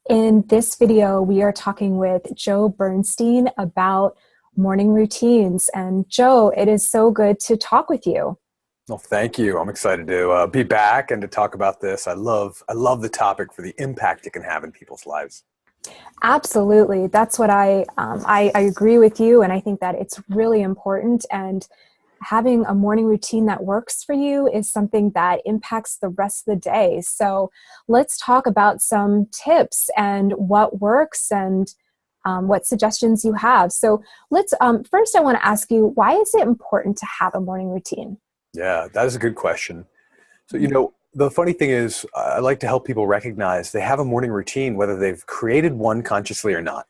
In this video, we are talking with Joe Bernstein about morning routines. And Joe, it is so good to talk with you. Well, thank you. I'm excited to be back and to talk about this. I love the topic for the impact it can have in people's lives. Absolutely. That's what I agree with you. And I think that it's really important. And having a morning routine that works for you is something that impacts the rest of the day. So let's talk about some tips and what works and what suggestions you have. So let's first, I want to ask you, why is it important to have a morning routine? Yeah, that is a good question. So, the funny thing is, I like to help people recognize they have a morning routine, whether they've created one consciously or not.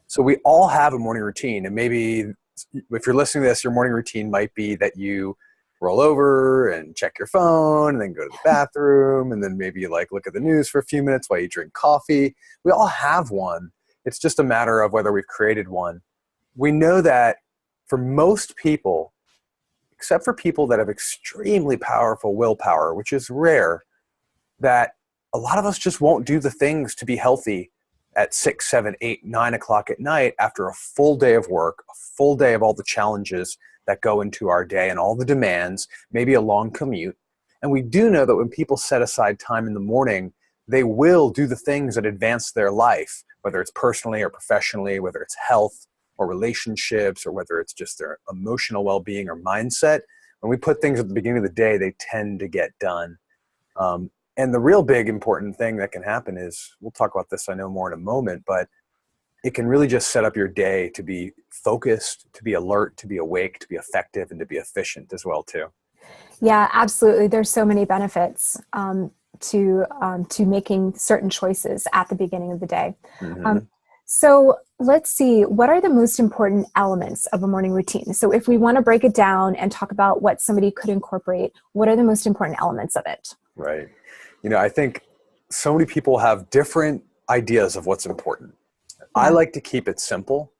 So we all have a morning routine. And maybe if you're listening to this, your morning routine might be that you roll over and check your phone and then go to the bathroom. And then maybe you look at the news for a few minutes while you drink coffee. We all have one. It's just a matter of whether we've created one. We know that for most people, except for people that have extremely powerful willpower, which is rare, that a lot of us just won't do the things to be healthy at 6, 7, 8, 9 o'clock at night after a full day of work, a full day of all the challenges that go into our day and all the demands, maybe a long commute. And we do know that when people set aside time in the morning, they will do the things that advance their life, whether it's personally or professionally, whether it's health or relationships, or whether it's just their emotional well-being or mindset. When we put things at the beginning of the day, they tend to get done. And the real big important thing that can happen is, we'll talk about this I know more in a moment, but it can really just set up your day to be focused, to be alert, to be awake, to be effective, and to be efficient as well too. Yeah, absolutely. There's so many benefits to making certain choices at the beginning of the day. Mm-hmm. Um, so let's see, what are the most important elements of a morning routine? So if we want to break it down and talk about what somebody could incorporate, what are the most important elements of it? Right. I think so many people have different ideas of what's important. I Yeah. like to keep it simple.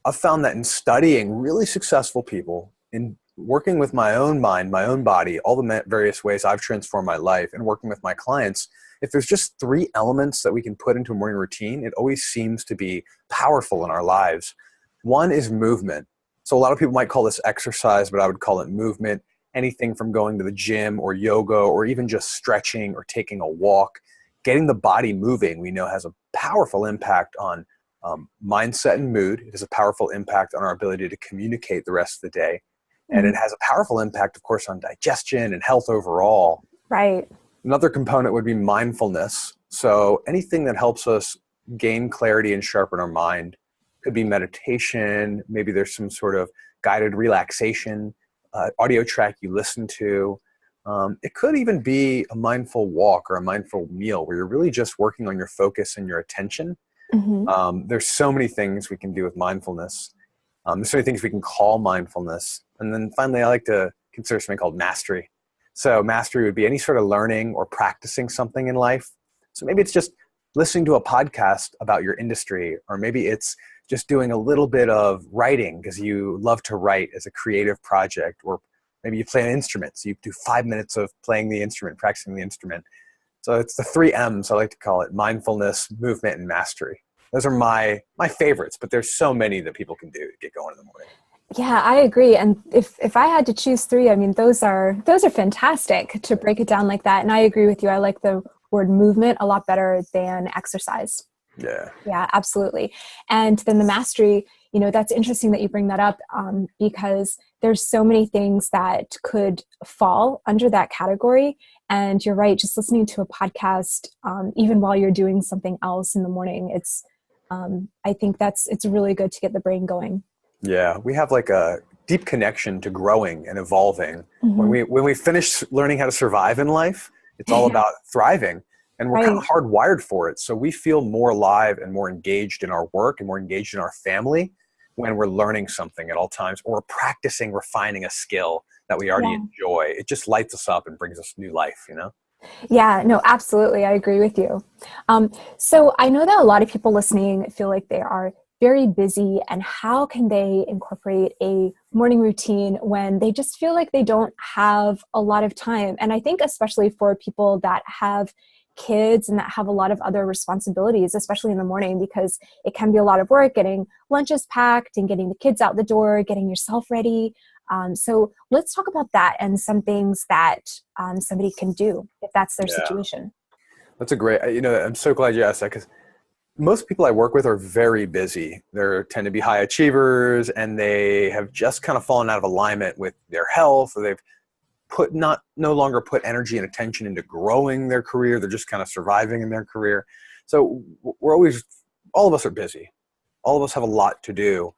I've found that in studying really successful people, in working with my own mind, my own body, all the various ways I've transformed my life, and working with my clients, if there's just 3 elements that we can put into a morning routine, it always seems to be powerful in our lives. One is movement. So a lot of people might call this exercise, but I would call it movement. Anything from going to the gym or yoga or even just stretching or taking a walk. Getting the body moving, we know, has a powerful impact on mindset and mood. It has a powerful impact on our ability to communicate the rest of the day. And Mhm. it has a powerful impact, of course, on digestion and health overall. Right. Another component would be mindfulness. So anything that helps us gain clarity and sharpen our mind. Could be meditation. Maybe there's some sort of guided relaxation, audio track you listen to. It could even be a mindful walk or a mindful meal where you're really just working on your focus and your attention. Hmm. There's so many things we can do with mindfulness. There's so many things we can call mindfulness. And then finally, I like to consider something called mastery. So mastery would be any sort of learning or practicing something in life. So maybe it's just listening to a podcast about your industry, or maybe it's just doing a little bit of writing because you love to write as a creative project, or maybe you play an instrument. So you do 5 minutes of playing the instrument, practicing the instrument. So it's the 3 M's, I like to call it: mindfulness, movement, and mastery. Those are my favorites, but there's so many that people can do to get going in the morning. Yeah, I agree. And if I had to choose 3, I mean, those are fantastic to break it down like that. And I agree with you. I like the word movement a lot better than exercise. Yeah. Yeah, absolutely. And then the mastery, that's interesting that you bring that up, because there's so many things that could fall under that category. And you're right, just listening to a podcast, even while you're doing something else in the morning, I think it's really good to get the brain going. Yeah, we have a deep connection to growing and evolving. When Hmm. we finish learning how to survive in life, it's all Yeah, about thriving, and we're kind right. of hardwired for it. So we feel more alive and more engaged in our work and more engaged in our family when we're learning something at all times, or practicing refining a skill that we already Yeah. enjoy. It just lights us up and brings us new life. Yeah, no, absolutely. I agree with you. So I know that a lot of people listening feel like they are very busy, and how can they incorporate a morning routine when they just feel like they don't have a lot of time? And I think especially for people that have kids and that have a lot of other responsibilities, especially in the morning, because it can be a lot of work getting lunches packed and getting the kids out the door, getting yourself ready. So let's talk about that and some things that somebody can do if that's their Yeah. situation. That's a great, I'm so glad you asked that, because most people I work with are very busy. They tend to be high achievers, and they have just kind of fallen out of alignment with their health, or they've no longer put energy and attention into growing their career. They're just kind of surviving in their career. So all of us are busy. All of us have a lot to do.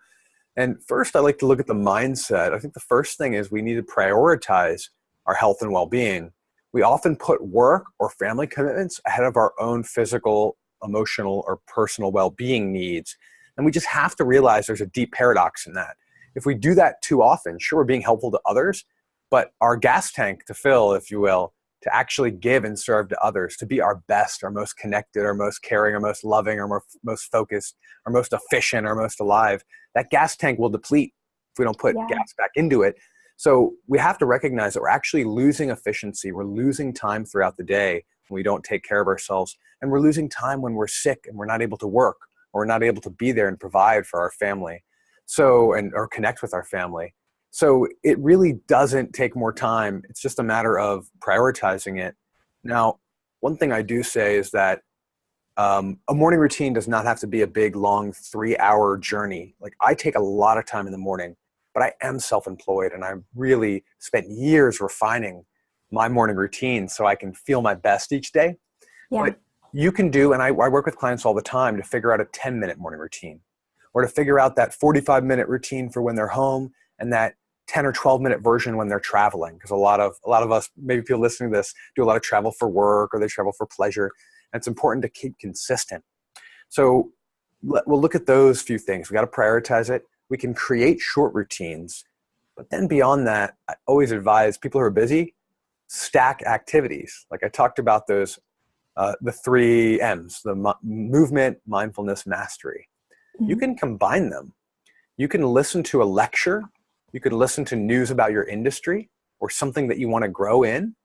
And first, I like to look at the mindset. I think the first thing is we need to prioritize our health and well-being. We often put work or family commitments ahead of our own physical, emotional, or personal well-being needs. And we just have to realize there's a deep paradox in that. If we do that too often, sure, we're being helpful to others, but our gas tank to fill, if you will, to actually give and serve to others, to be our best, our most connected, our most caring, our most loving, our most focused, our most efficient, our most alive, that gas tank will deplete if we don't put gas back into it. So we have to recognize that we're actually losing efficiency. We're losing time throughout the day when we don't take care of ourselves. And we're losing time when we're sick and we're not able to work, or we're not able to be there and provide for our family. Or connect with our family. So it really doesn't take more time. It's just a matter of prioritizing it. Now, one thing I do say is that a morning routine does not have to be a big, long 3-hour journey. Like, I take a lot of time in the morning, but I am self-employed, and I really spent years refining my morning routine so I can feel my best each day. Yeah. But you can do, and I work with clients all the time to figure out a 10-minute morning routine, or to figure out that 45-minute routine for when they're home, and that 10 or 12-minute version when they're traveling. Because a lot of us, maybe people listening to this, do a lot of travel for work, or they travel for pleasure. And it's important to keep consistent. So we'll look at those few things. We got to prioritize it. We can create short routines. But then beyond that, I always advise people who are busy, stack activities. Like I talked about those, the 3 M's, the movement, mindfulness, mastery. Mm-hmm. You can combine them. You can listen to a lecture. You could listen to news about your industry or something that you want to grow in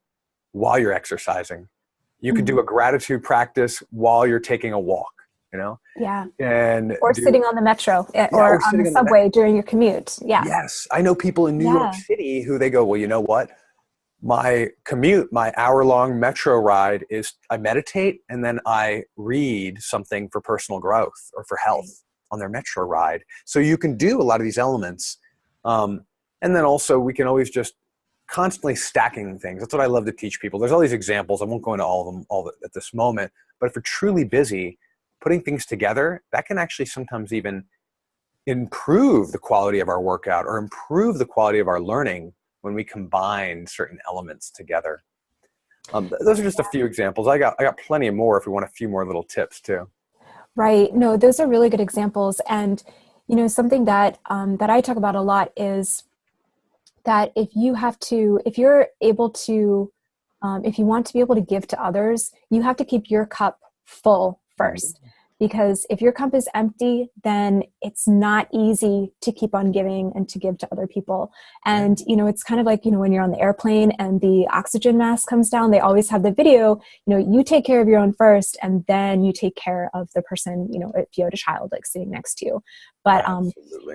while you're exercising. You could do a gratitude practice while you're taking a walk, Yeah. Or sitting on the metro or on the subway during your commute. Yeah. Yes. I know people in New York City who they go, well, you know what? My commute, my hour-long metro ride is I meditate and then I read something for personal growth or for health on their metro ride. So you can do a lot of these elements. And then also we can always just constantly stacking things. That's what I love to teach people. There's all these examples. I won't go into all of them at this moment, but if you're truly busy, putting things together, that can actually sometimes even improve the quality of our workout or improve the quality of our learning when we combine certain elements together. Those are just a few examples. I got plenty more if we want a few more little tips too. Right. No, those are really good examples. And, something that I talk about a lot is that if you want to be able to give to others, you have to keep your cup full first. Because if your cup is empty, then it's not easy to keep on giving and to give to other people. And, it's kind of like, when you're on the airplane and the oxygen mask comes down, they always have the video, you take care of your own first, and then you take care of the person, if you had a child like sitting next to you. But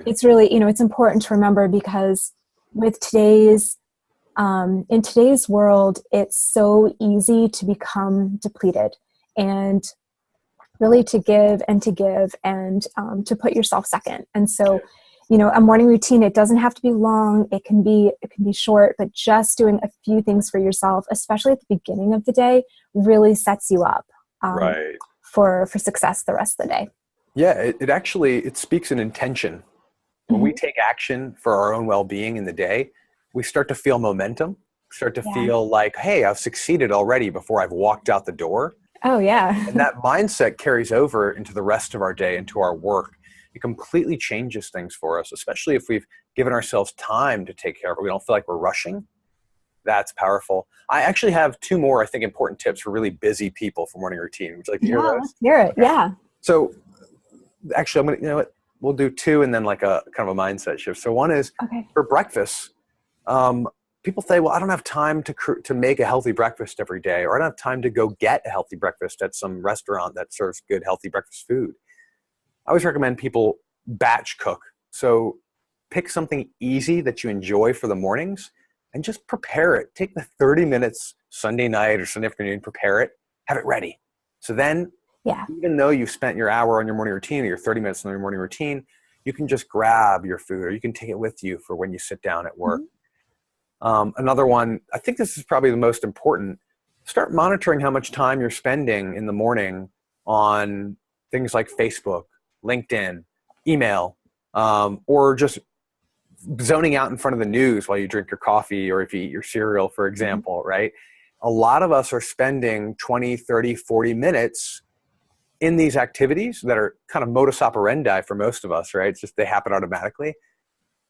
it's really, it's important to remember, because with in today's world, it's so easy to become depleted and really to give and to put yourself second. And so, a morning routine, it doesn't have to be long. It can be short, but just doing a few things for yourself, especially at the beginning of the day, really sets you up for success the rest of the day. Yeah, it speaks in intention. When we take action for our own well-being in the day, we start to feel momentum, start to feel like, hey, I've succeeded already before I've walked out the door. Oh, yeah. And that mindset carries over into the rest of our day, into our work. It completely changes things for us, especially if we've given ourselves time to take care of it. We don't feel like we're rushing. That's powerful. I actually have 2 more, I think, important tips for really busy people for morning routine. Would you like to hear those? Let's hear it. Yeah. So actually, we'll do 2 and then like a kind of a mindset shift. So one is for breakfast, people say, well, I don't have time to make a healthy breakfast every day, or I don't have time to go get a healthy breakfast at some restaurant that serves good, healthy breakfast food. I always recommend people batch cook. So pick something easy that you enjoy for the mornings and just prepare it. Take the 30 minutes Sunday night or Sunday afternoon, prepare it, have it ready. So then, Yeah. even though you've spent your hour on your morning routine or your 30 minutes on your morning routine, you can just grab your food, or you can take it with you for when you sit down at work. Another one, I think this is probably the most important, start monitoring how much time you're spending in the morning on things like Facebook, LinkedIn, email, or just zoning out in front of the news while you drink your coffee or if you eat your cereal, for example, right? A lot of us are spending 20, 30, 40 minutes in these activities that are kind of modus operandi for most of us, right? It's just they happen automatically.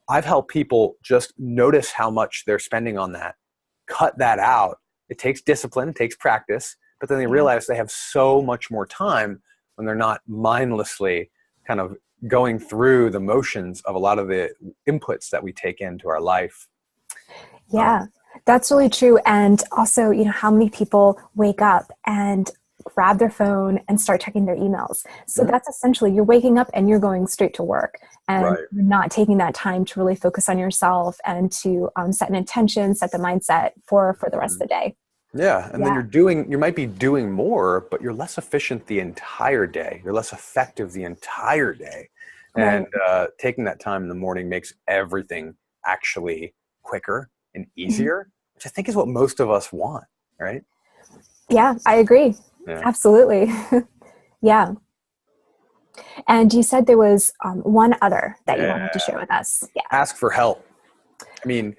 I've helped people just notice how much they're spending on that, cut that out. It takes discipline, it takes practice, but then they realize they have so much more time when they're not mindlessly kind of going through the motions of a lot of the inputs that we take into our life. Yeah, that's really true. And also, how many people wake up and grab their phone and start checking their emails. So that's essentially, you're waking up and you're going straight to work, and you're not taking that time to really focus on yourself and to set an intention, set the mindset for the rest of the day. Yeah. And then you might be doing more, but you're less efficient the entire day. You're less effective the entire day. And taking that time in the morning makes everything actually quicker and easier, which I think is what most of us want, right? Yeah, I agree. Yeah. Absolutely. Yeah. And you said there was one other that you wanted to share with us. Yeah. Ask for help. I mean,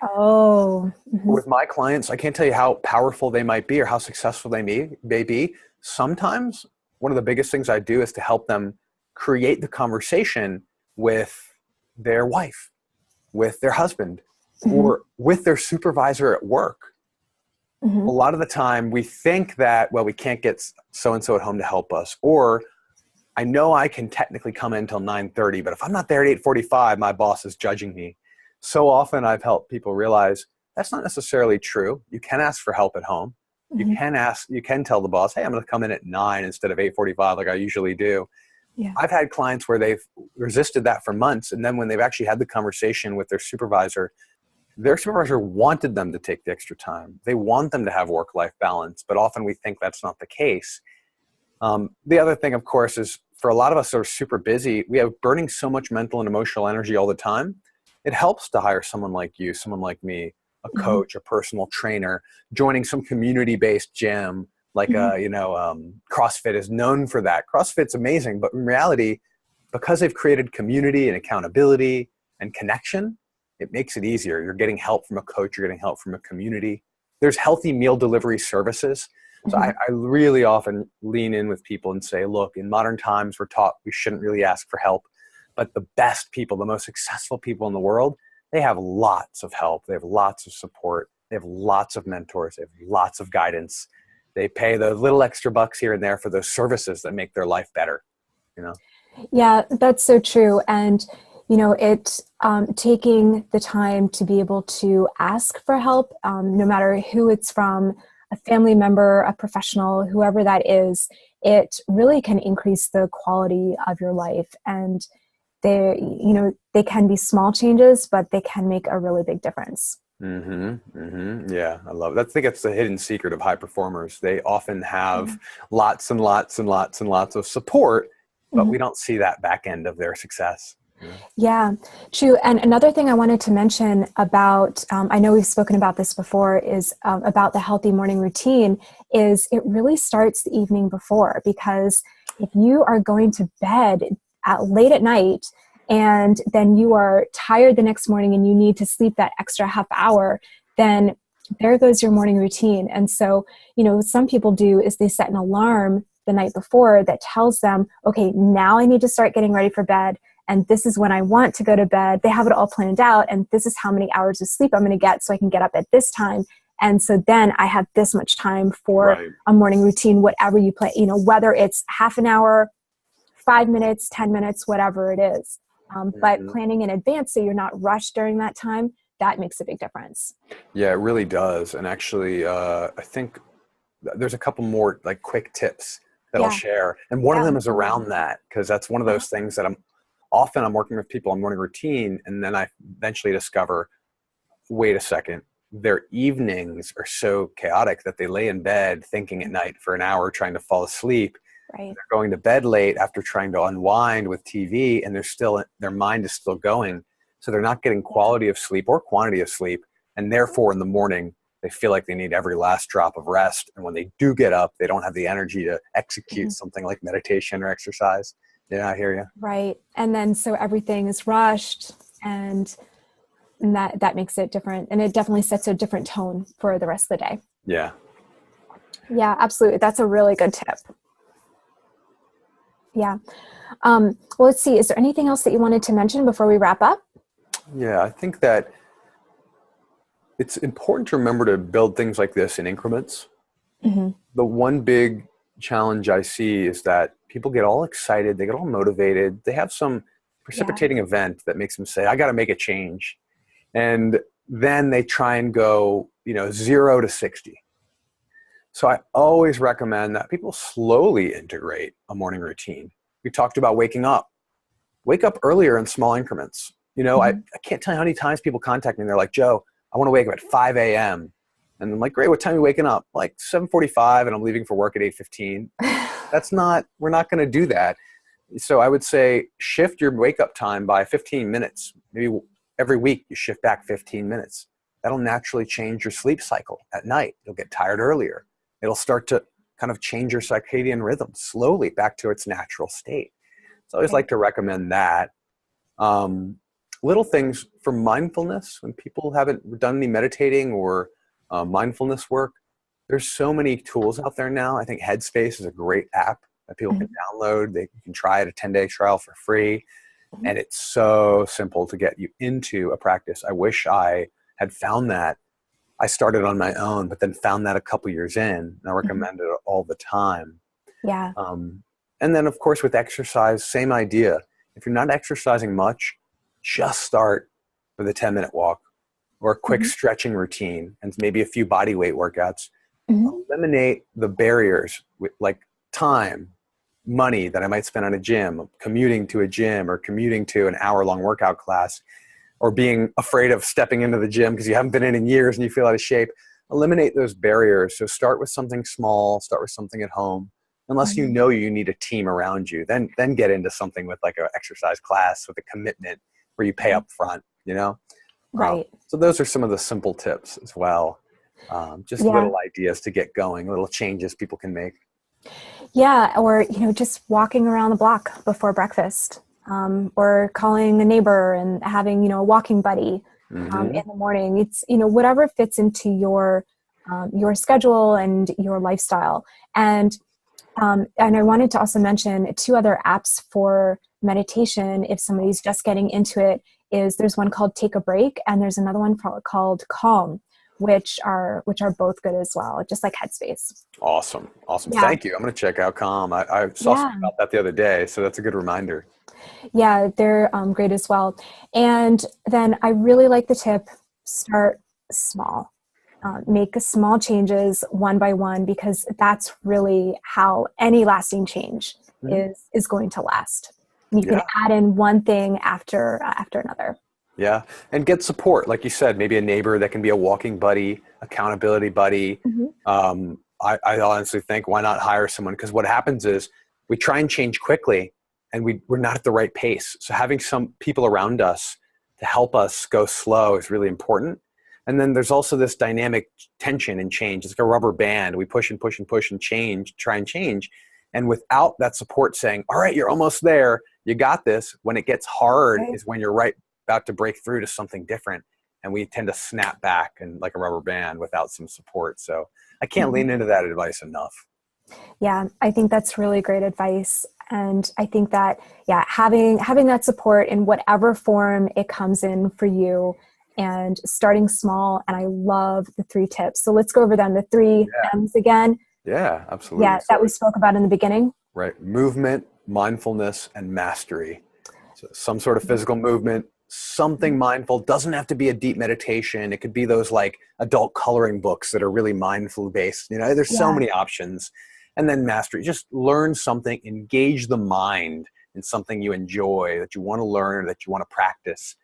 with my clients, I can't tell you how powerful they might be or how successful they may be. Sometimes one of the biggest things I do is to help them create the conversation with their wife, with their husband, or with their supervisor at work. A lot of the time we think that, well, we can't get so-and-so at home to help us, or I know I can technically come in until 9:30, but if I'm not there at 8:45, my boss is judging me. So often I've helped people realize that's not necessarily true. You can ask for help at home. You can tell the boss, hey, I'm going to come in at 9 instead of 8:45 like I usually do. Yeah. I've had clients where they've resisted that for months, and then when they've actually had the conversation with their supervisor wanted them to take the extra time. They want them to have work-life balance, but often we think that's not the case. The other thing, of course, is for a lot of us who are super busy, we have burning so much mental and emotional energy all the time. It helps to hire someone like you, someone like me, a coach, a personal trainer, joining some community-based gym, like CrossFit is known for that. CrossFit's amazing, but in reality, because they've created community and accountability and connection, it makes it easier. You're getting help from a coach, you're getting help from a community. There's healthy meal delivery services. So I really often lean in with people and say, look, in modern times, we're taught we shouldn't really ask for help. But the best people, the most successful people in the world, they have lots of help. They have lots of support. They have lots of mentors. They have lots of guidance. They pay the little extra bucks here and there for those services that make their life better. Yeah, that's so true. And taking the time to be able to ask for help, no matter who it's from, a family member, a professional, whoever that is, it really can increase the quality of your life. And they can be small changes, but they can make a really big difference. Yeah, I love it. I think that's the hidden secret of high performers. They often have lots and lots and lots and lots of support, but we don't see that back end of their success. Yeah, true. And another thing I wanted to mention about, I know we've spoken about this before, is about the healthy morning routine, is it really starts the evening before. Because if you are going to bed late at night and then you are tired the next morning and you need to sleep that extra half hour, then there goes your morning routine. And so, what some people do is they set an alarm the night before that tells them, okay, now I need to start getting ready for bed. And this is when I want to go to bed. They have it all planned out. And this is how many hours of sleep I'm going to get so I can get up at this time. And so then I have this much time for a morning routine, whatever you plan, whether it's half an hour, 5 minutes, 10 minutes, whatever it is. But planning in advance so you're not rushed during that time that makes a big difference. Yeah, it really does. And actually, I think there's a couple more like quick tips that I'll Yeah. share. And one of Yeah. them is around that, because that's one of those things that I'm working with people on morning routine. And then I eventually discover, wait a second, their evenings are so chaotic that they lay in bed thinking at night for an hour, trying to fall asleep. Right. They're going to bed late after trying to unwind with TV, and their mind is still going. So they're not getting quality of sleep or quantity of sleep. And therefore in the morning, they feel like they need every last drop of rest. And when they do get up, they don't have the energy to execute something like meditation or exercise. Yeah, I hear you. Right. And then so everything is rushed, and that makes it different. And it definitely sets a different tone for the rest of the day. Yeah. Yeah, absolutely. That's a really good tip. Yeah. Well, let's see. Is there anything else that you wanted to mention before we wrap up? Yeah, I think that it's important to remember to build things like this in increments. Mm-hmm. The one big challenge I see is that people get all excited, they get all motivated, they have some precipitating event that makes them say, I got to make a change. And then they try and go, 0 to 60. So I always recommend that people slowly integrate a morning routine. We talked about waking up. Wake up earlier in small increments. I can't tell you how many times people contact me and they're like, Joe, I want to wake up at 5 a.m. And I'm like, great, what time are you waking up? Like 7:45, and I'm leaving for work at 8:15. We're not going to do that. So I would say shift your wake up time by 15 minutes. Maybe every week you shift back 15 minutes. That'll naturally change your sleep cycle at night. You'll get tired earlier. It'll start to kind of change your circadian rhythm slowly back to its natural state. So I always like to recommend that. Little things for mindfulness, when people haven't done any meditating or mindfulness work, there's so many tools out there now. I think Headspace is a great app that people can download. They can try it, a 10-day trial for free. And it's so simple to get you into a practice. I wish I had found that. I started on my own, but then found that a couple years in, and I recommend it all the time. Yeah. And then, of course, with exercise, same idea. If you're not exercising much, just start with a 10-minute walk or a quick stretching routine and maybe a few body weight workouts. Eliminate the barriers with like time, money that I might spend on a gym, commuting to a gym or commuting to an hour-long workout class, or being afraid of stepping into the gym because you haven't been in years and you feel out of shape. Eliminate those barriers. So start with something small, start with something at home. Unless you need a team around you, then get into something with like an exercise class with a commitment where you pay up front, Right. So those are some of the simple tips as well. Just little ideas to get going, little changes people can make. Yeah. Or, just walking around the block before breakfast, or calling a neighbor and having, a walking buddy in the morning. It's, whatever fits into your schedule and your lifestyle. And I wanted to also mention 2 other apps for meditation. If somebody's just getting into it, there's one called Take a Break, and there's another one called Calm, which are both good as well, just like Headspace. Awesome. Yeah. Thank you. I'm going to check out Calm. I saw something about that the other day, so that's a good reminder. Yeah, they're great as well. And then I really like the tip, start small. Make small changes one by one, because that's really how any lasting change is going to last. You can add in one thing after another. Yeah. And get support. Like you said, maybe a neighbor that can be a walking buddy, accountability buddy. I honestly think, why not hire someone? Because what happens is we try and change quickly and we're not at the right pace. So having some people around us to help us go slow is really important. And then there's also this dynamic tension and change. It's like a rubber band. We push and push and push and try and change. And without that support saying, all right, you're almost there, you got this, when it gets hard is when you're about to break through to something different. And we tend to snap back and like a rubber band without some support. So I can't lean into that advice enough. Yeah, I think that's really great advice. And I think that, having that support in whatever form it comes in for you, and starting small. And I love the 3 tips. So let's go over them. The 3 M's again. Yeah, absolutely. Yeah, that we spoke about in the beginning. Right. Movement, mindfulness, and mastery. So some sort of physical movement, something mindful. Doesn't have to be a deep meditation. It could be those like adult coloring books that are really mindful based. You know, there's so Yeah. many options. And then mastery, just learn something, engage the mind in something you enjoy, that you want to learn, or that you want to practice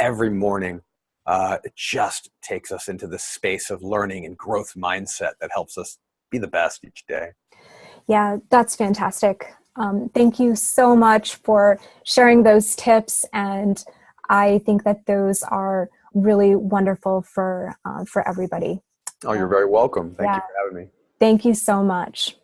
every morning. It just takes us into this space of learning and growth mindset that helps us be the best each day. Yeah, that's fantastic. Thank you so much for sharing those tips, and I think that those are really wonderful for everybody. Oh, you're very welcome. Thank Yeah, you for having me. thank you so much.